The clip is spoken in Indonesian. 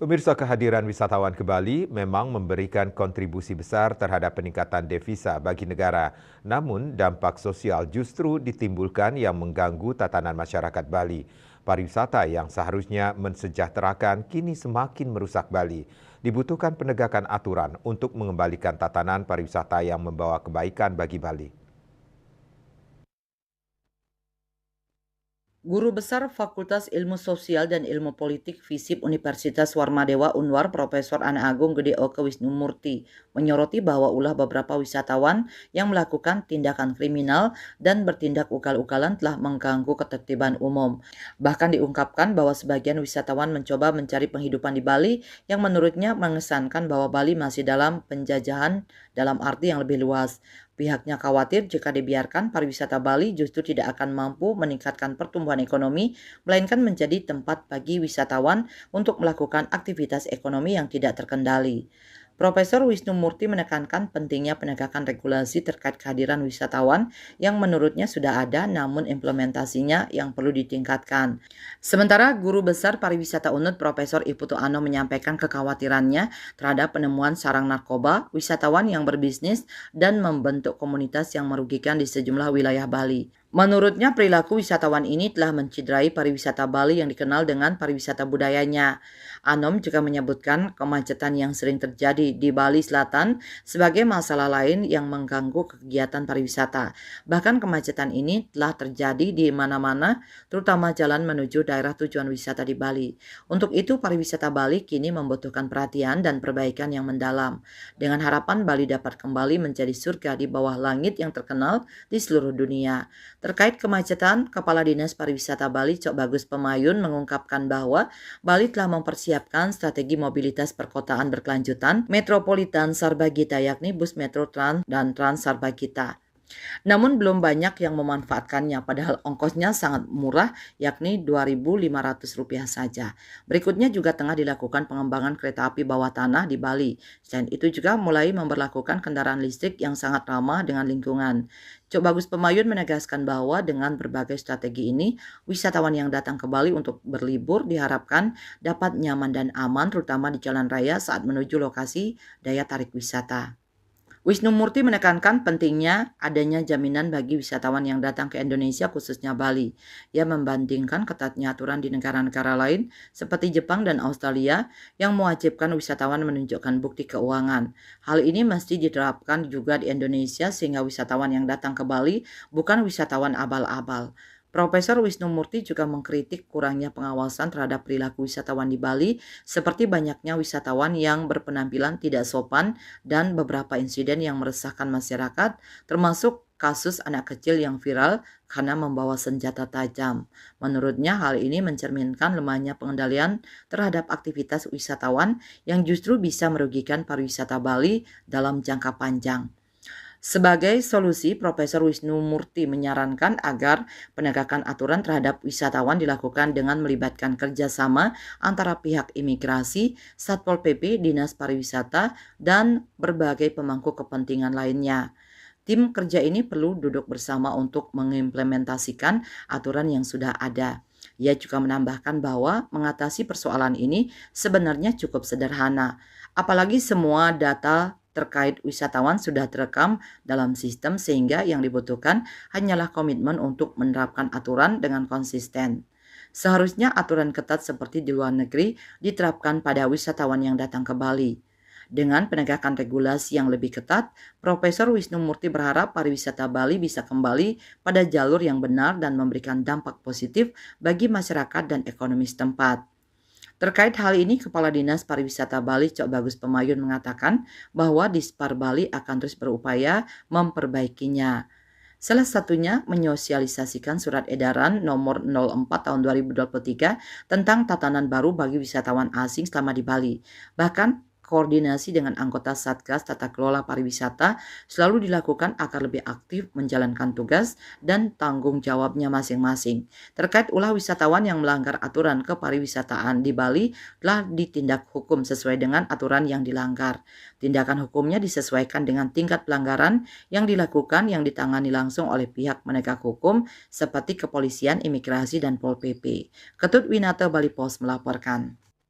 Pemirsa, kehadiran wisatawan ke Bali memang memberikan kontribusi besar terhadap peningkatan devisa bagi negara. Namun, dampak sosial justru ditimbulkan yang mengganggu tatanan masyarakat Bali. Pariwisata yang seharusnya mensejahterakan kini semakin merusak Bali. Dibutuhkan penegakan aturan untuk mengembalikan tatanan pariwisata yang membawa kebaikan bagi Bali. Guru Besar Fakultas Ilmu Sosial dan Ilmu Politik FISIP Universitas Warmadewa Unwar Profesor Ana Agung Gede Oke Wisnumurti menyoroti bahwa ulah beberapa wisatawan yang melakukan tindakan kriminal dan bertindak ugal-ugalan telah mengganggu ketertiban umum. Bahkan diungkapkan bahwa sebagian wisatawan mencoba mencari penghidupan di Bali yang menurutnya mengesankan bahwa Bali masih dalam penjajahan dalam arti yang lebih luas. Pihaknya khawatir jika dibiarkan pariwisata Bali justru tidak akan mampu meningkatkan pertumbuhan ekonomi, melainkan menjadi tempat bagi wisatawan untuk melakukan aktivitas ekonomi yang tidak terkendali. Profesor Wisnu Murti menekankan pentingnya penegakan regulasi terkait kehadiran wisatawan yang menurutnya sudah ada namun implementasinya yang perlu ditingkatkan. Sementara Guru Besar Pariwisata UNUD Profesor Iputu Ano menyampaikan kekhawatirannya terhadap penemuan sarang narkoba, wisatawan yang berbisnis, dan membentuk komunitas yang merugikan di sejumlah wilayah Bali. Menurutnya perilaku wisatawan ini telah menciderai pariwisata Bali yang dikenal dengan pariwisata budayanya. Anom juga menyebutkan kemacetan yang sering terjadi di Bali Selatan sebagai masalah lain yang mengganggu kegiatan pariwisata. Bahkan kemacetan ini telah terjadi di mana-mana, terutama jalan menuju daerah tujuan wisata di Bali. Untuk itu pariwisata Bali kini membutuhkan perhatian dan perbaikan yang mendalam. Dengan harapan Bali dapat kembali menjadi surga di bawah langit yang terkenal di seluruh dunia. Terkait kemacetan, Kepala Dinas Pariwisata Bali Cok Bagus Pemayun mengungkapkan bahwa Bali telah mempersiapkan strategi mobilitas perkotaan berkelanjutan Metropolitan Sarbagita yakni bus Metro Trans dan Trans Sarbagita. Namun belum banyak yang memanfaatkannya padahal ongkosnya sangat murah yakni Rp2.500 saja. Berikutnya juga tengah dilakukan pengembangan kereta api bawah tanah di Bali. Selain itu juga mulai memberlakukan kendaraan listrik yang sangat ramah dengan lingkungan. Cok Bagus Pemayun menegaskan bahwa dengan berbagai strategi ini, wisatawan yang datang ke Bali untuk berlibur diharapkan dapat nyaman dan aman terutama di jalan raya saat menuju lokasi daya tarik wisata. Wisnu Murti menekankan pentingnya adanya jaminan bagi wisatawan yang datang ke Indonesia khususnya Bali. Ia membandingkan ketatnya aturan di negara-negara lain seperti Jepang dan Australia yang mewajibkan wisatawan menunjukkan bukti keuangan. Hal ini mesti diterapkan juga di Indonesia sehingga wisatawan yang datang ke Bali bukan wisatawan abal-abal. Profesor Wisnu Murti juga mengkritik kurangnya pengawasan terhadap perilaku wisatawan di Bali seperti banyaknya wisatawan yang berpenampilan tidak sopan dan beberapa insiden yang meresahkan masyarakat termasuk kasus anak kecil yang viral karena membawa senjata tajam. Menurutnya hal ini mencerminkan lemahnya pengendalian terhadap aktivitas wisatawan yang justru bisa merugikan pariwisata Bali dalam jangka panjang. Sebagai solusi, Profesor Wisnu Murti menyarankan agar penegakan aturan terhadap wisatawan dilakukan dengan melibatkan kerjasama antara pihak imigrasi, Satpol PP, Dinas Pariwisata, dan berbagai pemangku kepentingan lainnya. Tim kerja ini perlu duduk bersama untuk mengimplementasikan aturan yang sudah ada. Ia juga menambahkan bahwa mengatasi persoalan ini sebenarnya cukup sederhana, apalagi semua data terkait wisatawan sudah terekam dalam sistem sehingga yang dibutuhkan hanyalah komitmen untuk menerapkan aturan dengan konsisten. Seharusnya aturan ketat seperti di luar negeri diterapkan pada wisatawan yang datang ke Bali. Dengan penegakan regulasi yang lebih ketat, Profesor Wisnu Murti berharap pariwisata Bali bisa kembali pada jalur yang benar dan memberikan dampak positif bagi masyarakat dan ekonomi setempat. Terkait hal ini, Kepala Dinas Pariwisata Bali Cok Bagus Pemayun mengatakan bahwa Dispar Bali akan terus berupaya memperbaikinya. Salah satunya menyosialisasikan surat edaran nomor 04 tahun 2023 tentang tatanan baru bagi wisatawan asing selama di Bali. Bahkan koordinasi dengan anggota Satgas Tata Kelola Pariwisata selalu dilakukan agar lebih aktif menjalankan tugas dan tanggung jawabnya masing-masing. Terkait ulah wisatawan yang melanggar aturan kepariwisataan di Bali telah ditindak hukum sesuai dengan aturan yang dilanggar. Tindakan hukumnya disesuaikan dengan tingkat pelanggaran yang dilakukan yang ditangani langsung oleh pihak penegak hukum seperti kepolisian, imigrasi, dan Pol PP. Ketut Winata Bali Pos melaporkan.